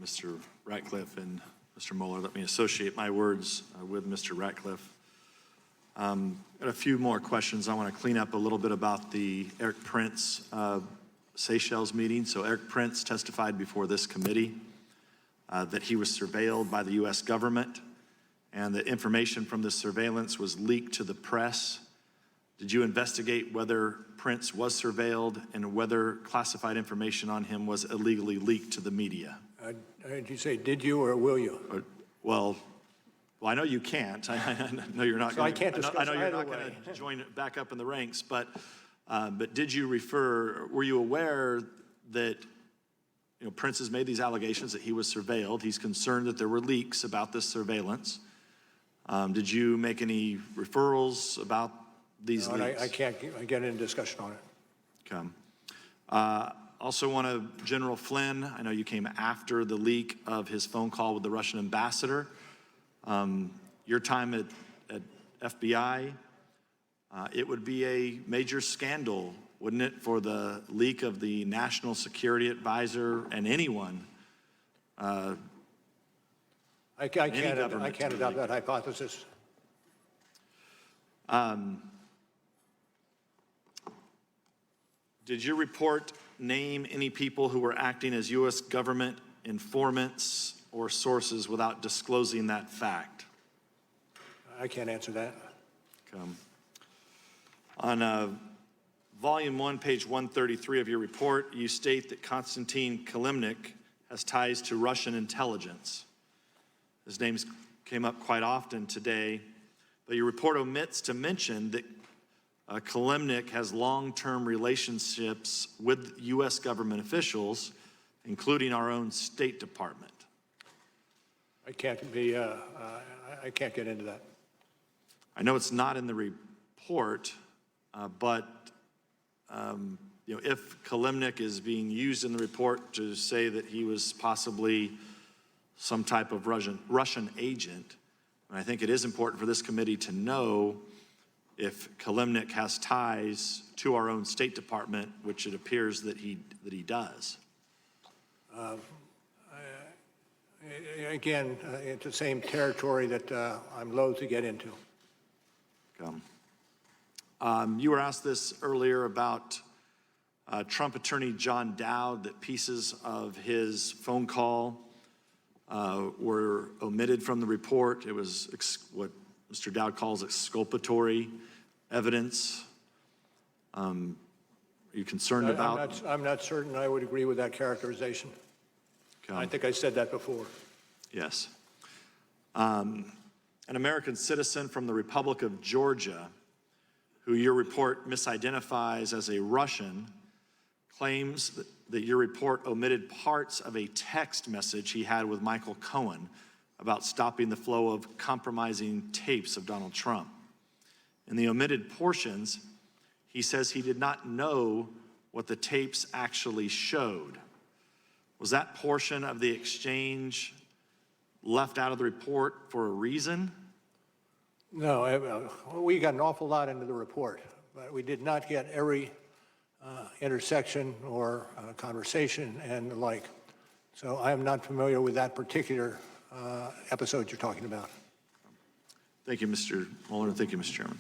Mr. Ratcliffe and Mr. Mueller. Let me associate my words with Mr. Ratcliffe. Got a few more questions. I want to clean up a little bit about the Eric Prince Seychelles meeting. So Eric Prince testified before this committee that he was surveilled by the U.S. government and that information from this surveillance was leaked to the press. Did you investigate whether Prince was surveilled and whether classified information on him was illegally leaked to the media? Did you say did you or will you? Well, I know you can't. I know you're not. So I can't discuss. I know you're not going to join back up in the ranks. But did you refer? Were you aware that Prince has made these allegations that he was surveilled? He's concerned that there were leaks about this surveillance. Did you make any referrals about these leaks? I can't get into discussion on it. Okay. Also want to, General Flynn, I know you came after the leak of his phone call with the Russian ambassador. Your time at FBI, it would be a major scandal, wouldn't it, for the leak of the National Security Advisor and anyone. I can't adopt that hypothesis. Did your report name any people who were acting as U.S. government informants or sources without disclosing that fact? I can't answer that. Okay. On volume 1, page 133 of your report, you state that Konstantin Kilimnik has ties to Russian intelligence. His name came up quite often today, but your report omits to mention that Kilimnik has long-term relationships with U.S. government officials, including our own State Department. I can't get into that. I know it's not in the report, but if Kilimnik is being used in the report to say that he was possibly some type of Russian agent, and I think it is important for this committee to know if Kilimnik has ties to our own State Department, which it appears that he does. Again, it's the same territory that I'm loath to get into. You were asked this earlier about Trump attorney John Dowd, that pieces of his phone call were omitted from the report. It was what Mr. Dowd calls exculpatory evidence. Are you concerned about? I'm not certain I would agree with that characterization. I think I said that before. Yes. An American citizen from the Republic of Georgia, who your report misidentifies as a Russian, claims that your report omitted parts of a text message he had with Michael Cohen about stopping the flow of compromising tapes of Donald Trump. In the omitted portions, he says he did not know what the tapes actually showed. Was that portion of the exchange left out of the report for a reason? No, we got an awful lot into the report, but we did not get every intersection or conversation and the like. So I am not familiar with that particular episode you're talking about. Thank you, Mr. Mueller, and thank you, Mr. Chairman.